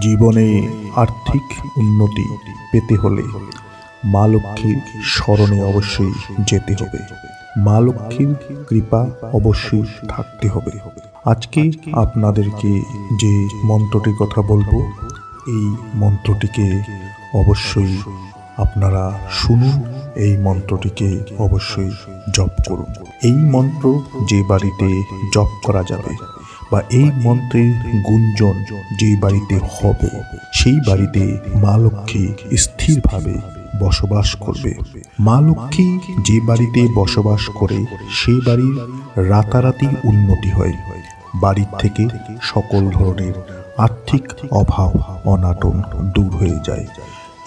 জীবনে আর্থিক উন্নতি পেতে হলে মা লক্ষ্মীর স্মরণে অবশ্যই যেতে হবে। মা লক্ষ্মীর কৃপা অবশ্যই থাকতে হবে। আজকে আপনাদেরকে যে মন্ত্রটির কথা বলবো, এই মন্ত্রটিকে অবশ্যই আপনারা শুনুন, এই মন্ত্রটিকে অবশ্যই জপ করুন। এই মন্ত্র যে বাড়িতে জপ করা যাবে বা এই মন্ত্রের গুঞ্জন যে বাড়িতে হবে, সেই বাড়িতে মা লক্ষ্মী স্থিরভাবে বসবাস করবে। মা লক্ষ্মী যে বাড়িতে বসবাস করে সেই বাড়ির রাতারাতি উন্নতি হয়। বাড়ির থেকে সকল ধরনের আর্থিক অভাব অনাটন দূর হয়ে যায়।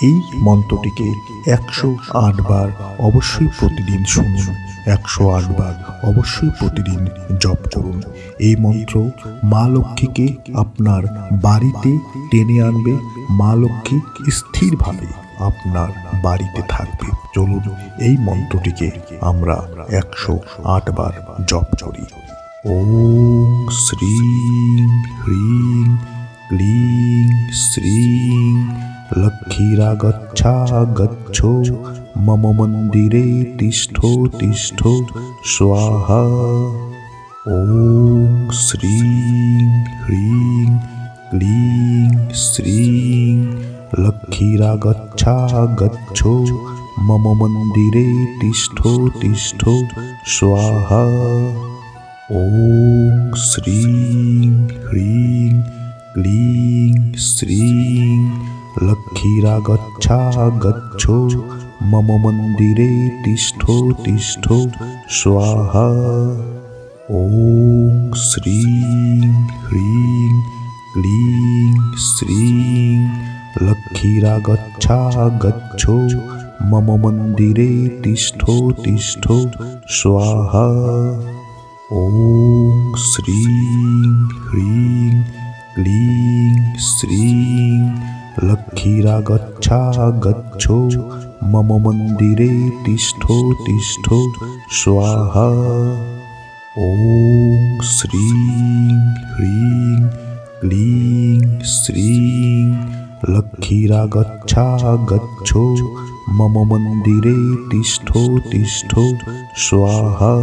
এই মন্ত্রটিকে 108 বার অবশ্যই প্রতিদিন শুনুন, 108 বার অবশ্যই প্রতিদিন জপ করুন। এই মন্ত্র মা লক্ষ্মীকে আপনার বাড়িতে টেনে আনবে। মা লক্ষ্মী স্থিরভাবে আপনার বাড়িতে থাকবে। চলুন এই মন্ত্রটিকে আমরা 108 বার জপ করি। ওম শ্রীং হ্রিং ক্লিং শ্রীং লক্ষ্মীরাগচ্ছা গচ্ছো মম মন্দিরে তিষ্ঠো তিষ্ঠো স্বাহা। ওম শ্রীং হ্রিং ক্লিং শ্রীং লক্ষ্মীরাগচ্ছা গচ্ছো মম মন্দিরে তিষ্ঠো তিষ্ঠো স্বাহা। ওম শ্রীং হ্রিং ক্লিং শ্রীং লক্ষ্মীরাগচ্ছা গচ্ছো মম মন্দিরে তিষ্ঠো তিষ্ঠো স্বাহা। ওম শ্রীং হ্রিং ক্লিং শ্রীং লক্ষ্মীরাগচ্ছা গচ্ছো মম মন্দিরে তিষ্ঠো তিষ্ঠো স্বাহা। ওম শ্রীং হ্রিং ক্লিং শ্রীং লক্ষ্মীরাগচ্ছা গচ্ছো মম মন্দিরে তিষ্ঠো তিষ্ঠো স্বাহা। ওম শ্রীং হ্রিং ক্লিং শ্রীং লক্ষ্মীরাগচ্ছা গচ্ছো মম মন্দিরে তিষ্ঠো তিষ্ঠো স্বাহা।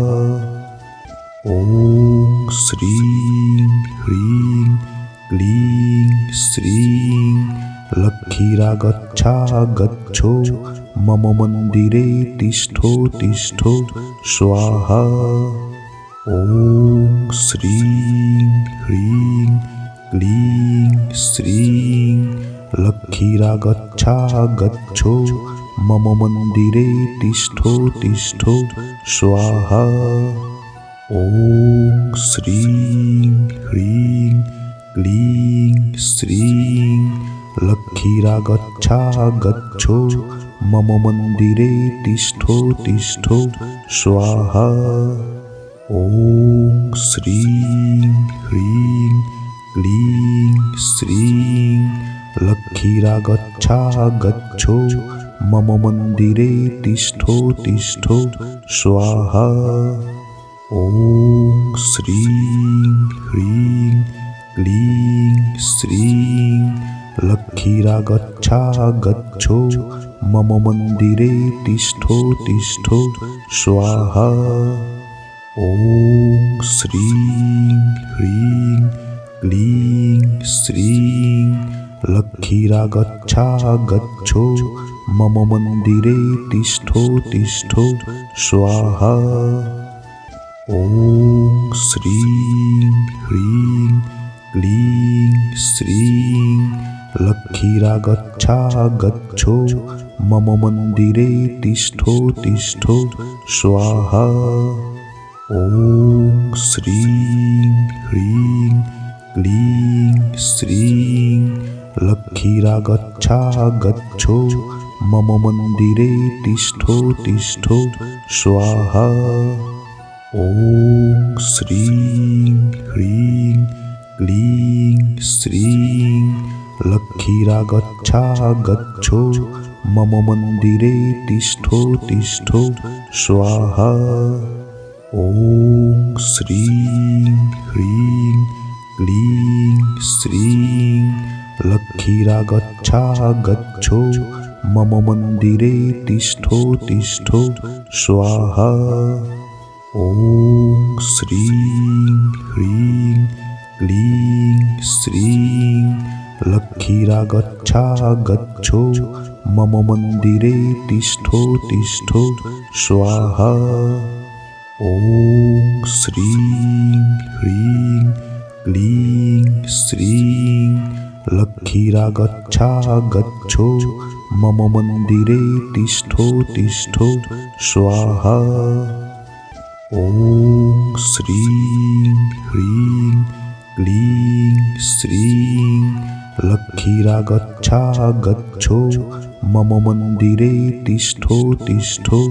ওম শ্রীং হ্রিং ক্লিং শ্রীং লক্ষ্মীরাগচ্ছা গচ্ছো মম মন্দিরে তিষ্ঠো তিষ্ঠো স্বাহা। ওম শ্রীং হ্রিং ক্লিং শ্রীং লক্ষ্মীরাগচ্ছা গচ্ছো মম মন্দিরে তিষ্ঠো তিষ্ঠো স্বাহা। ওম শ্রীং হ্রিং ক্লিং শ্রীং লক্ষ্মীরাগচ্ছা গচ্ছো মম মন্দিরে তিষ্ঠো তিষ্ঠো স্বাহা। ওম শ্রীং হ্রিং ক্লিং শ্রীং লক্ষ্মীরাগচ্ছা গচ্ছো মম মন্দিরে তিষ্ঠো তিষ্ঠো স্বাহা। ওম শ্রীং হ্রিং ক্লিং শ্রীং লক্ষ্মীরাগচ্ছা গচ্ছো মম মন্দিরে তিষ্ঠো তিষ্ঠো স্বাহা। ওম শ্রীং হ্রিং ক্লিং শ্রীং লক্ষ্মীরাগচ্ছা গচ্ছো মম মন্দিরে তিষ্ঠো তিষ্ঠো স্বাহা। ওম শ্রীং হ্রিং ক্লিং শ্রীং লক্ষ্মীরাগচ্ছা গচ্ছো মম মন্দিরে তিষ্ঠো তিষ্ঠো স্বাহা। ওম শ্রীং হ্রিং ক্লিং শ্রীং লক্ষ্মীরাগচ্ছা গচ্ছো মম মন্দিরে তিষ্ঠো তিষ্ঠো স্বাহা। ওম শ্রীং হ্রিং ক্লিং শ্রীং লক্ষ্মীরাগচ্ছা গচ্ছো মম মন্দিরে তিষ্ঠো তিষ্ঠো স্বাহা। ওম শ্রীং হ্রিং ক্লিং শ্রীং लक्ष्मीरा गच्छा गच्छो मम मन्दिरे तिष्ठो तिष्ठो स्वाहा। ॐ श्रीं ह्रीं क्लीं श्रीं लक्ष्मीरा गच्छा गच्छो मम मन्दिरे तिष्ठो तिष्ठो स्वाहा। ॐ श्रीं ह्रीं क्लीं श्रीं लक्ष्मीरा गच्छा गच्छो मम मन्दिरे तिष्ठो तिष्ठो स्वाहा। ॐ श्रीं ह्रीं क्लीं श्रीं लक्ष्मीरा गच्छा गच्छो मम मन्दिरे तिष्ठो तिष्ठो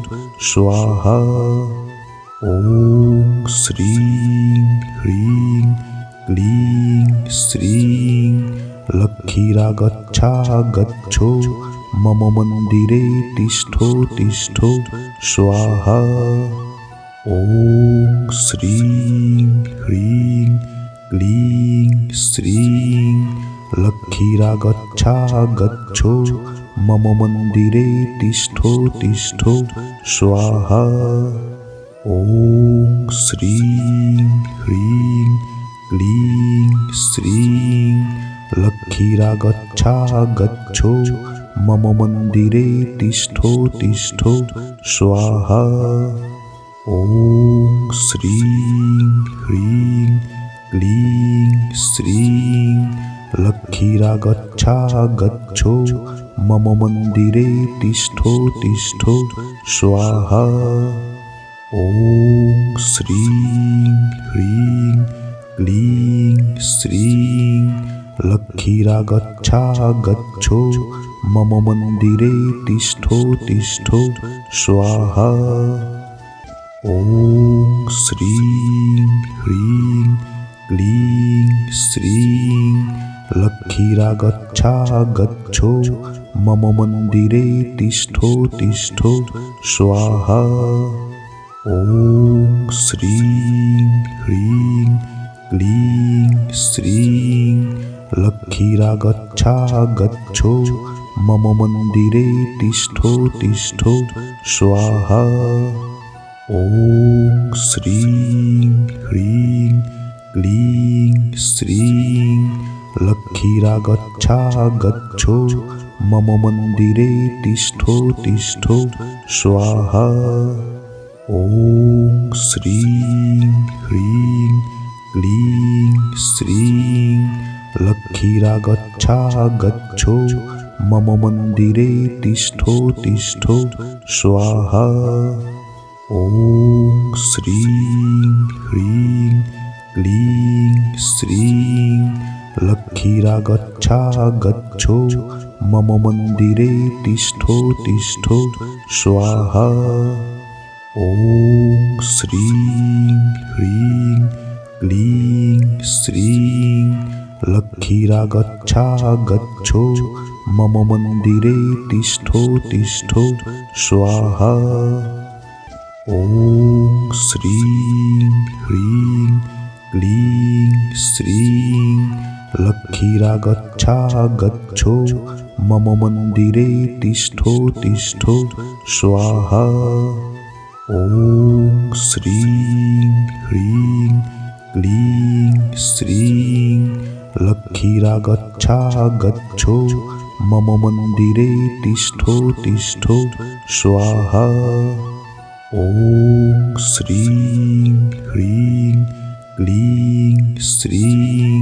स्वाहा। ॐ श्रीं ह्रीं क्लीं श्रीं लक्ष्मीरा गच्छा गच्छो मम मन्दिरे तिष्ठो तिष्ठो स्वाहा। ॐ श्रीं ह्रीं क्लीं श्रीं लक्ष्मीरा गच्छा गच्छो मम मन्दिरे तिष्ठो तिष्ठो स्वाहा। ॐ श्रीं ह्रीं क्लीं श्रीं लक्ष्मीरा गच्छा गच्छो मम मन्दिरे तिष्ठो तिष्ठो स्वाहा। ॐ श्रीं ह्रीं क्लीं श्रीं लक्ष्मीरा गच्छा गच्छो मम मन्दिरे तिष्ठो तिष्ठो स्वाहा। ॐ श्रीं ह्रीं क्लीं श्रीं लक्ष्मीरा गच्छा गच्छो मम मन्दिरे तिष्ठो तिष्ठो स्वाहा। ॐ श्रीं ह्रीं क्लीं श्रीं लक्ष्मीरा गच्छा गच्छो मम मन्दिरे तिष्ठो तिष्ठो स्वाहा। ॐ श्रीं ह्रीं क्लीं श्रीं लक्ष्मीरा गच्छा गच्छो मम मन्दिरे तिष्ठो तिष्ठो स्वाहा। ॐ श्रीं ह्रीं क्लीं श्रीं लक्ष्मीरा गच्छा गच्छो मम मन्दिरे तिष्ठो तिष्ठो स्वाहा। ॐ श्रीं ह्रीं क्लीं श्रीं लक्ष्मीरा गच्छा गच्छो मम मन्दिरे तिष्ठो तिष्ठो स्वाहा। ॐ श्रीं ह्रीं क्लीं श्रीं लक्ष्मीरा गच्छा गच्छो मम मन्दिरे तिष्ठो तिष्ठो स्वाहा। ॐ श्रीं ह्रीं क्लीं श्रीं लक्ष्मीरा गच्छा गच्छो मम मन्दिरे तिष्ठो तिष्ठो स्वाहा। ॐ श्रीं ह्रीं क्लीं श्रीं लक्ष्मीरा गच्छा गच्छो मम मन्दिरे तिष्ठो तिष्ठो स्वाहा। ॐ श्रीं ह्रीं क्लीं श्रीं लक्ष्मीरा गच्छा गच्छो मम मन्दिरे तिष्ठो तिष्ठो स्वाहा। ॐ श्रीं ह्रीं क्लीं श्रीं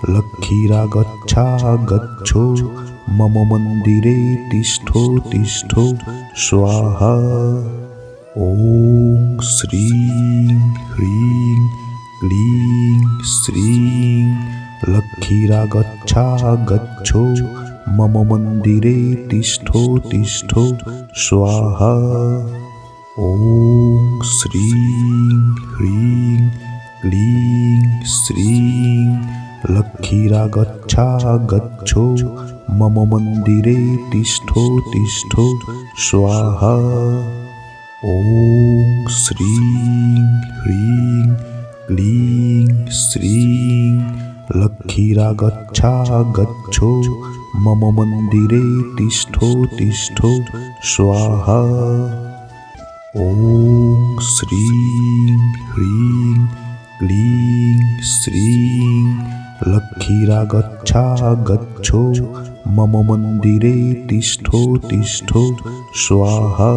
लक्ष्मीरा गच्छा गच्छो मम मन्दिरे तिष्ठो तिष्ठो स्वाहा। ॐ श्रीं ह्रीं क्लीं श्रीं लक्ष्मीरा गच्छा गच्छो मम मन्दिरे तिष्ठो तिष्ठो स्वाहा। ॐ श्रीं ह्रीं क्लीं श्रीं लक्ष्मीरा गच्छा गच्छो मम मन्दिरे तिष्ठो तिष्ठो स्वाहा। ॐ श्रीं ह्रीं क्लीं श्रीं लक्ष्मीरागच्छा गच्छो मम मंदिरे तिष्ठो तिष्ठो स्वाहा। ॐ श्रीं ह्रीं क्लीं श्रीं लक्ष्मीरागच्छा गच्छो मम मंदिरे तिष्ठो तिष्ठो स्वाहा।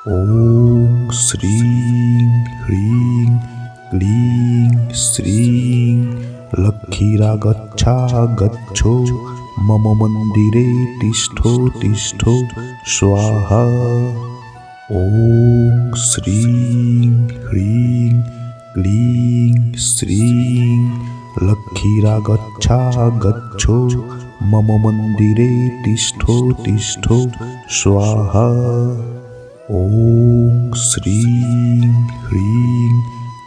ॐ श्रीं ह्रीं क्लीं श्रीं लक्ष्मीरागच्छा गच्छो मम मंदिरे तिष्ठो तिष्ठो स्वाहा। ॐ श्रीं ह्रीं क्लीं श्रीं लक्ष्मीरागच्छा गच्छो मम मंदिरे तिष्ठो तिष्ठो स्वाहा। ॐ श्रीं ह्रीं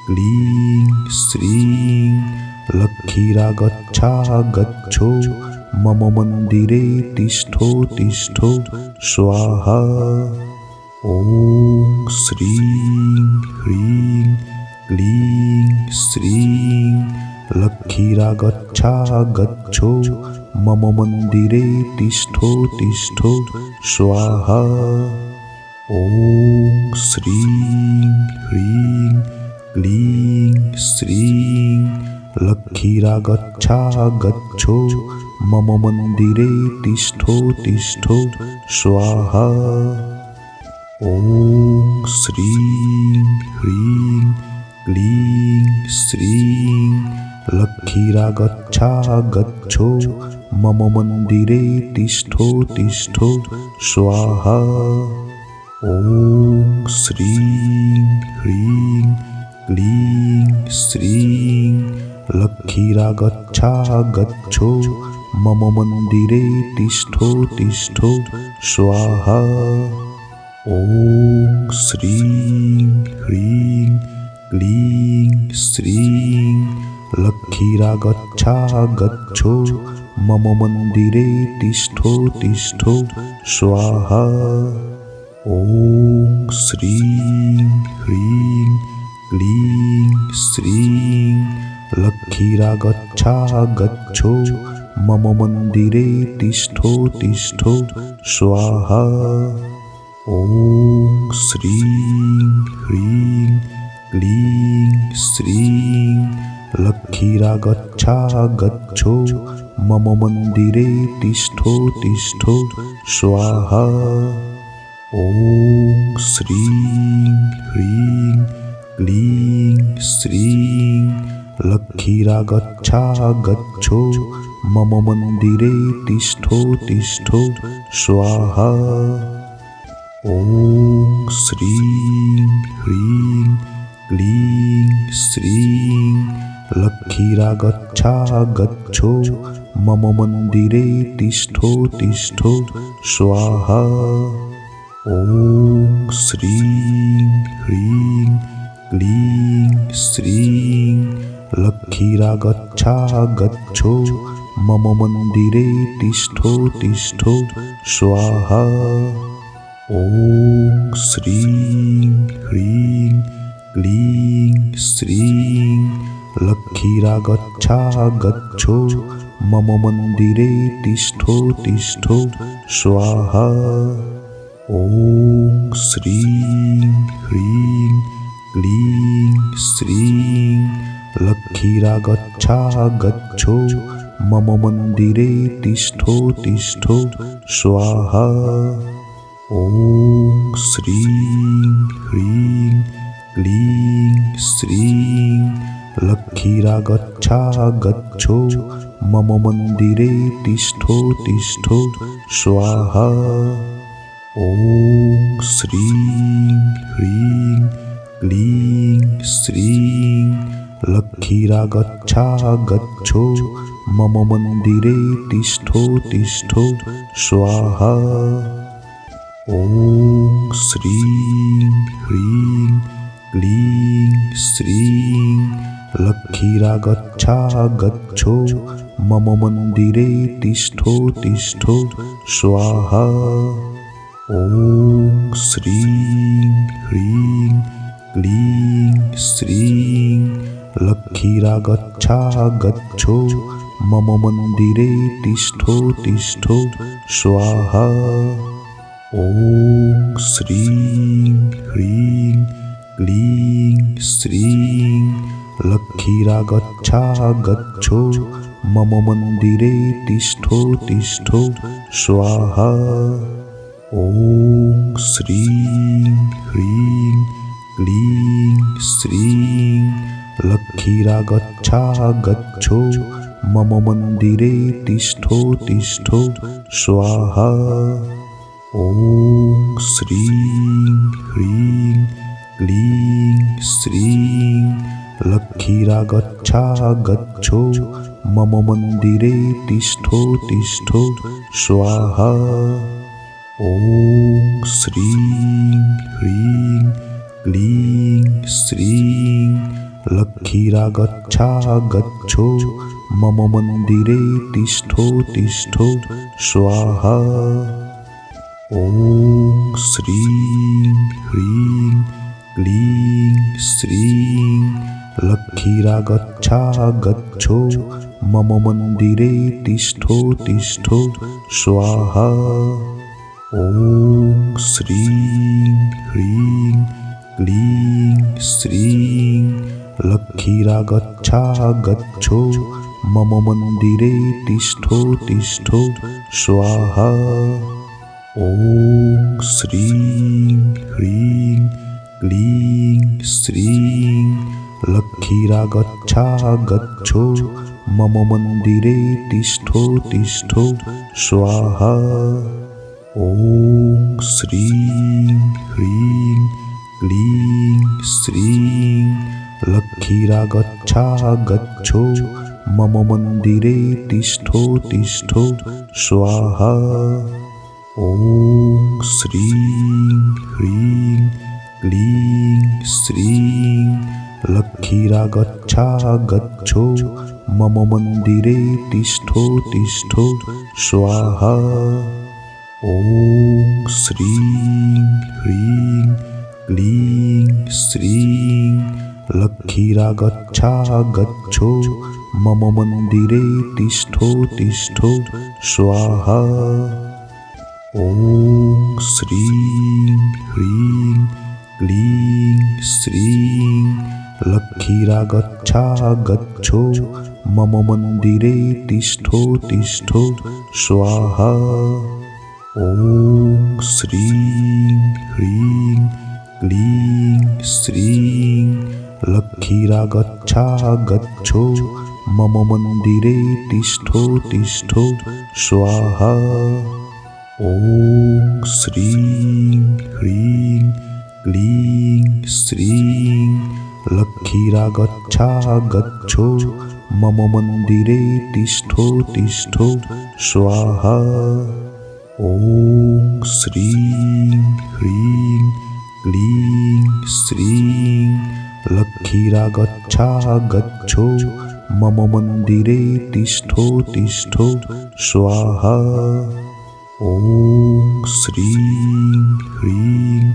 क्लीं श्रीं लक्ष्मीरागच्छा गच्छो मम मंदिरे तिष्ठो तिष्ठो स्वाहा। ॐ श्रीं ह्रीं क्लीं श्रीं लक्ष्मीरागच्छा गच्छो मम मंदिरे तिष्ठो तिष्ठो स्वाहा। ॐ श्रीं ह्रीं क्लीं श्रीं लक्ष्मीरागच्छा गच्छो मम मंदिरे तिष्ठो तिष्ठो स्वाहा। ॐ श्रीं ह्रीं क्लीं श्रीं लक्ष्मीरागच्छा गच्छो मम मंदिरे तिष्ठो तिष्ठो स्वाहा। ॐ श्रीं ह्रीं क्लीं श्रीं लक्ष्मीरागच्छा गच्छो मम मंदिरे तिष्ठो तिष्ठो स्वाहा। ॐ श्रीं ह्रीं क्लीं श्रीं लक्ष्मीरागच्छा गच्छो मम मंदिरे तिष्ठो तिष्ठो स्वाहा। ॐ श्रीं ह्रीं क्लीं श्रीं लक्ष्मीरागच्छा गच्छो मम मंदिरे तिष्ठो तिष्ठो स्वाहा। ॐ श्रीं ह्रीं क्लीं श्रीं लक्ष्मीरागच्छा गच्छो मम मंदिरे तिष्ठो तिष्ठो स्वाहा। ॐ श्रीं ह्रीं क्लीं श्रीं लक्ष्मीरागच्छा गच्छो मम मंदिरे तिष्ठो तिष्ठो स्वाहा। ॐ श्रीं ह्रीं क्लीं श्रीं लक्ष्मीरागच्छा गच्छो मम मंदिरे तिष्ठो तिष्ठो स्वाहा। ॐ श्रीं ह्रीं क्लीं श्रीं लक्ष्मीरागच्छा गच्छो मम मंदिरे तिष्ठो तिष्ठो स्वाहा। ॐ श्रीं ह्रीं क्लीं श्रीं लक्ष्मीरागच्छा गच्छो मम मंदिरे तिष्ठो तिष्ठो स्वाहा। ॐ श्रीं ह्रीं क्लीं श्रीं लक्ष्मीरागच्छा गच्छो मम मंदिरे तिष्ठो तिष्ठो स्वाहा। ॐ श्रीं ह्रीं क्लीं श्रीं लक्ष्मीरागच्छा गच्छो मम मंदिरे तिष्ठो तिष्ठो स्वाहा। ॐ श्रीं ह्रीं क्लीं श्रीं लक्ष्मीरागच्छा गच्छो मम मंदिरे तिष्ठो तिष्ठो स्वाहा। ॐ श्रीं ह्रीं क्लीं श्रीं लक्ष्मीरागच्छा गच्छो मम मंदिरे तिष्ठो तिष्ठो स्वाहा। ॐ श्रीं ह्रीं क्लीं श्रीं लक्ष्मीरा गच्छा गच्छो मम मन्दिरे तिष्ठो तिष्ठो स्वाहा। ॐ श्रीं ह्रीं क्लीं श्रीं लक्ष्मीरा गच्छा गच्छो मम मन्दिरे तिष्ठो तिष्ठो स्वाहा। ॐ श्रीं ह्रीं क्लीं श्रीं लक्ष्मीरा गच्छा गच्छो मम मन्दिरे तिष्ठो तिष्ठो स्वाहा। ॐ श्रीं ह्रीं क्लीं श्रीं लक्ष्मीरा गच्छा गच्छो मम मन्दिरे तिष्ठो तिष्ठो स्वाहा। ॐ श्रीं ह्रीं क्लीं श्रीं लक्ष्मीरा गच्छा गच्छो मम मन्दिरे तिष्ठो तिष्ठो स्वाहा। ॐ श्रीं ह्रीं क्लीं श्रीं लक्ष्मीरा गच्छा गच्छो मम मन्दिरे तिष्ठो तिष्ठो स्वाहा। ॐ श्रीं ह्रीं क्लीं श्रीं लक्ष्मीरा गच्छा गच्छो मम मन्दिरे तिष्ठो तिष्ठो स्वाहा। ॐ श्रीं ह्रीं क्लीं श्रीं लक्ष्मीरा गच्छा गच्छो मम मन्दिरे तिष्ठो तिष्ठो स्वाहा। ॐ श्रीं ह्रीं क्लीं श्रीं लक्ष्मीरा गच्छा गच्छो मम मन्दिरे तिष्ठो तिष्ठो स्वाहा। ॐ श्रीं ह्रीं क्लीं श्रीं लक्ष्मीरा गच्छा गच्छो मम मन्दिरे तिष्ठो तिष्ठो स्वाहा। ॐ श्रीं ह्रीं क्लीं श्रीं लक्ष्मीरा गच्छा गच्छो मम मन्दिरे तिष्ठो तिष्ठो स्वाहा। ॐ श्रीं ह्रीं क्लीं श्रीं लक्ष्मीरा गच्छा गच्छो मम मन्दिरे तिष्ठो तिष्ठो स्वाहा। ॐ श्रीं ह्रीं क्लीं श्रीं लक्ष्मीरा गच्छा गच्छो मम मन्दिरे तिष्ठो तिष्ठो स्वाहा। ॐ श्रीं ह्रीं क्लीं श्रीं लक्ष्मीरा गच्छा गच्छो मम मन्दिरे तिष्ठो तिष्ठो स्वाहा। ॐ श्रीं ह्रीं क्लीं श्रीं लक्ष्मीरा गच्छा गच्छो मम मन्दिरे तिष्ठो तिष्ठो स्वाहा। ॐ श्रीं ह्रीं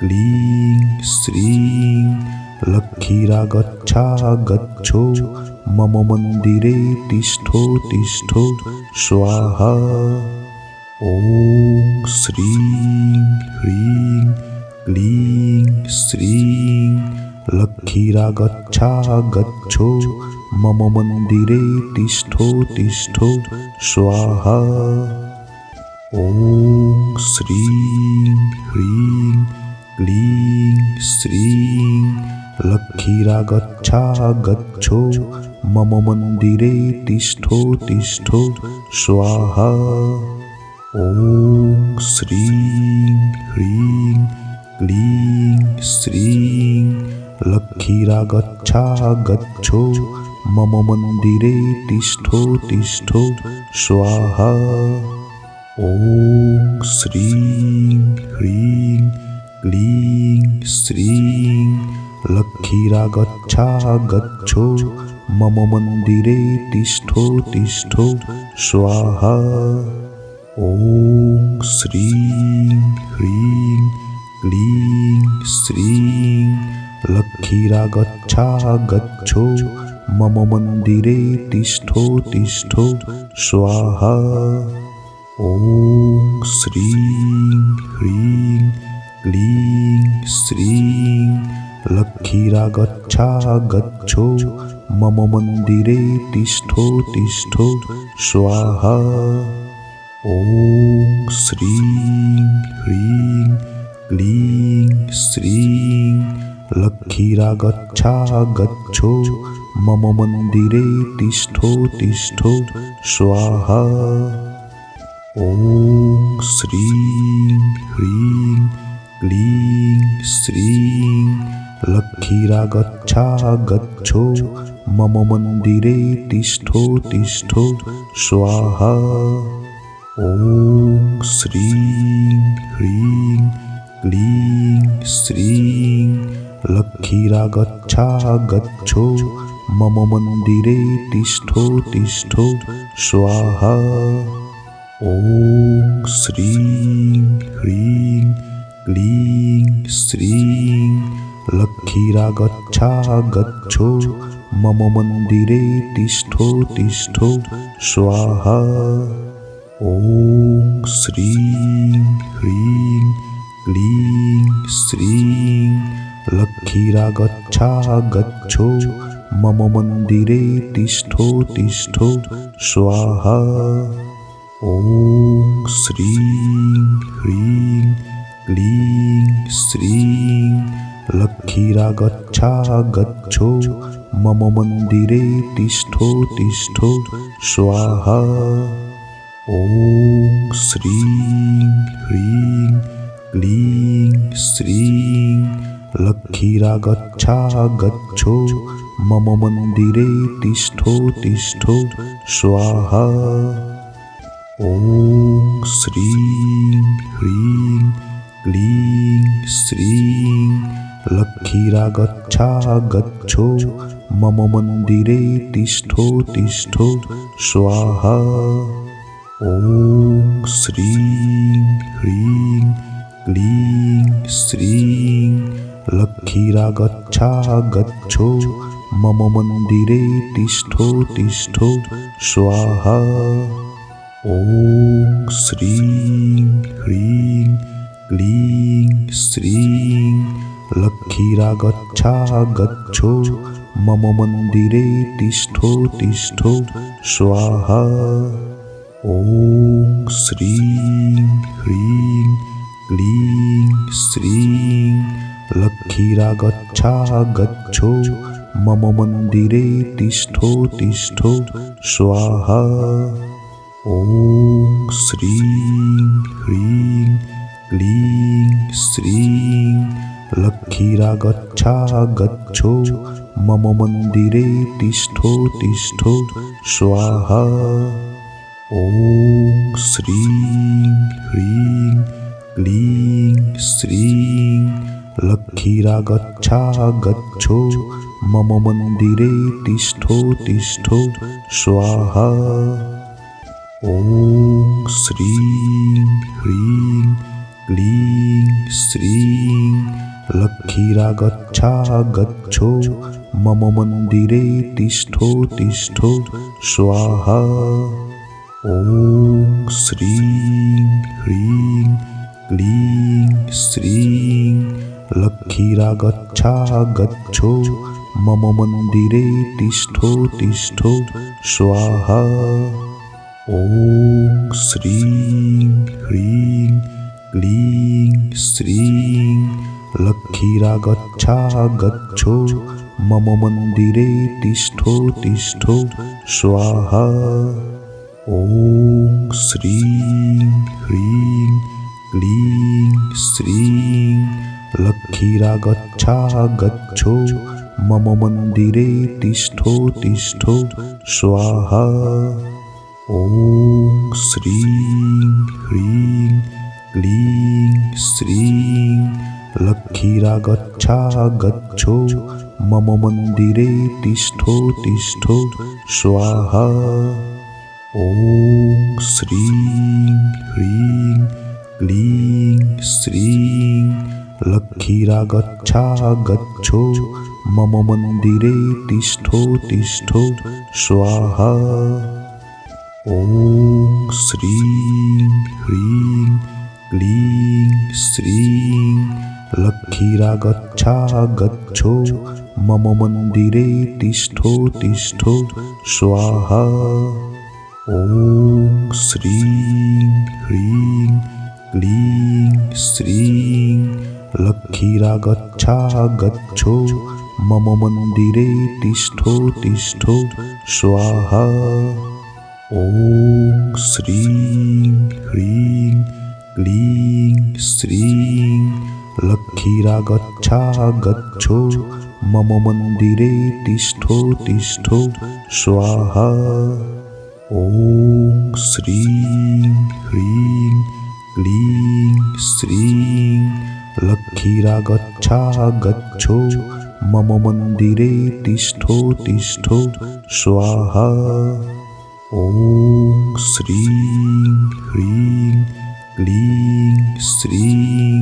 क्लीं श्रीं लक्ष्मीरा गच्छा गच्छो मम मन्दिरे तिष्ठो तिष्ठो स्वाहा। ॐ श्रीं ह्रीं क्लीं श्रीं लक्ष्मीरा गच्छा गच्छो मम मन्दिरे तिष्ठो तिष्ठो स्वाहा। ॐ श्रीं ह्रीं क्लीं श्रीं लक्ष्मीरा गच्छा गच्छो मम मन्दिरे तिष्ठो तिष्ठो स्वाहा। ॐ श्रीं ह्रीं क्लीं श्रीं लक्ष्मीरा गच्छा गच्छो मम मन्दिरे तिष्ठो तिष्ठो स्वाहा। ॐ श्रीं ह्रीं क्लीं श्रीं लक्ष्मीरा गच्छा गच्छो मम मन्दिरे तिष्ठो तिष्ठो स्वाहा। ॐ श्रीं ह्रीं क्लीं श्रीं लक्ष्मीरा गच्छा गच्छो मम मंदिरे तिष्ठो तिष्ठो स्वाहा। ॐ श्रीं ह्रीं क्लीं श्रीं लक्ष्मीरा गच्छा गच्छो मम मंदिरे तिष्ठो तिष्ठो स्वाहा। ॐ श्रीं ह्रीं क्लीं श्रीं लक्ष्मीरा गच्छा गच्छो मम मंदिरे तिष्ठो तिष्ठो स्वाहा। ॐ श्रीं ह्रीं क्लीं श्रीं लक्ष्मीरा गच्छा गच्छो मम मंदिरे तिष्ठो तिष्ठो स्वाहा। ॐ श्रीं ह्रीं क्लीं श्रीं लक्ष्मीरा गच्छा गच्छो मम मंदिरे तिष्ठो तिष्ठो स्वाहा। ॐ श्रीं ह्रीं क्लीं श्रीं लक्ष्मीरा गच्छा गच्छो मम मंदिरे तिष्ठो तिष्ठो स्वाहा। ॐ श्रीं ह्रीं क्लीं श्रीं लक्ष्मीरा गच्छा गच्छो मम मंदिरे तिष्ठो तिष्ठो स्वाहा। ॐ श्रीं ह्रीं क्लीं श्रीं लक्ष्मीरा गच्छा गच्छो मम मंदिरे तिष्ठो तिष्ठो स्वाहा। ॐ श्रीं ह्रीं क्लीं श्रीं लक्ष्मीरा गच्छा गच्छो मम मंदिरे तिष्ठो तिष्ठो स्वाहा। ॐ श्रीं ह्रीं क्लीं श्रीं लक्ष्मीरा गच्छा गच्छो मम मंदिरे तिष्ठो तिष्ठो स्वाहा। ॐ श्रीं ह्रीं क्लीं श्रीं लक्ष्मीरा गच्छा गच्छो मम मंदिरे तिष्ठो तिष्ठो स्वाहा। ॐ श्रीं ह्रीं क्लीं श्रीं लक्ष्मीरा गच्छा गच्छो मम मंदिरे तिष्ठो तिष्ठो स्वाहा। ॐ श्रीं ह्रीं क्लीं श्रीं लक्ष्मीरा गच्छा गच्छो मम मंदिरे तिष्ठो तिष्ठो स्वाहा। ॐ श्रीं ह्रीं क्लीं श्रीं लक्ष्मीरा गच्छा गच्छो मम मंदिरे तिष्ठो तिष्ठो स्वाहा। ॐ श्रीं ह्रीं क्लीं श्रीं लक्ष्मीरा गच्छा गच्छो मम मंदिरे तिष्ठो तिष्ठो स्वाहा। ॐ श्रीं ह्रीं क्लीं श्रीं लक्ष्मीरा गच्छा गच्छो मम मंदिरे तिष्ठो तिष्ठो स्वाहा। ॐ श्रीं ह्रीं क्लीं श्रीं लक्ष्मीरा गच्छा गच्छो मम मंदिरे तिष्ठो तिष्ठो स्वाहा। ॐ श्रीं ह्रीं क्लीं श्रीं लक्ष्मीरा गच्छा गच्छो मम मंदिरे तिष्ठो तिष्ठो स्वाहा। ॐ श्रीं ह्रीं क्लीं श्रीं लक्ष्मीरा गच्छा गच्छो मम मंदिरे तिष्ठो तिष्ठो स्वाहा। ॐ श्रीं ह्रीं क्लीं श्रीं लक्ष्मीरा गच्छा गच्छो मम मंदिरे तिष्ठो तिष्ठो स्वाहा। ॐ श्रीं ह्रीं क्लीं श्रीं लक्ष्मीरा गच्छा गच्छो मम मंदिरे तिष्ठो तिष्ठो स्वाहा। ॐ श्रीं ह्रीं क्लीं श्रीं लक्ष्मीरा गच्छा गच्छो मम मंदिरे तिष्ठो तिष्ठो स्वाहा। ॐ श्रीं ह्रीं क्लीं श्रीं लक्ष्मीरा गच्छा गच्छो मम मंदिरे तिष्ठो तिष्ठो स्वाहा। ॐ श्रीं ह्रीं क्लीं श्रीं लक्ष्मीरा गच्छा गच्छो मम मंदिरे तिष्ठो तिष्ठो स्वाहा। ॐ श्रीं ह्रीं क्लीं श्रीं लक्ष्मीरा गच्छा गच्छो मम मंदिरे तिष्ठो तिष्ठो स्वाहा। ॐ श्रीं ह्रीं क्लीं श्रीं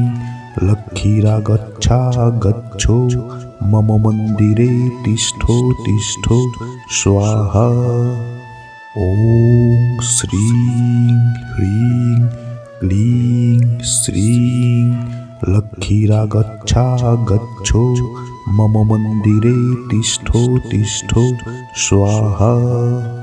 लक्ष्मीरा गच्छा गच्छो मम मंदिरे तिष्ठो तिष्ठो स्वाहा। ॐ श्रीं ह्रीं क्लीं श्रीं लक्ष्मीरा गच्छा गच्छो मम मंदिरे तिष्ठो तिष्ठो स्वाहा।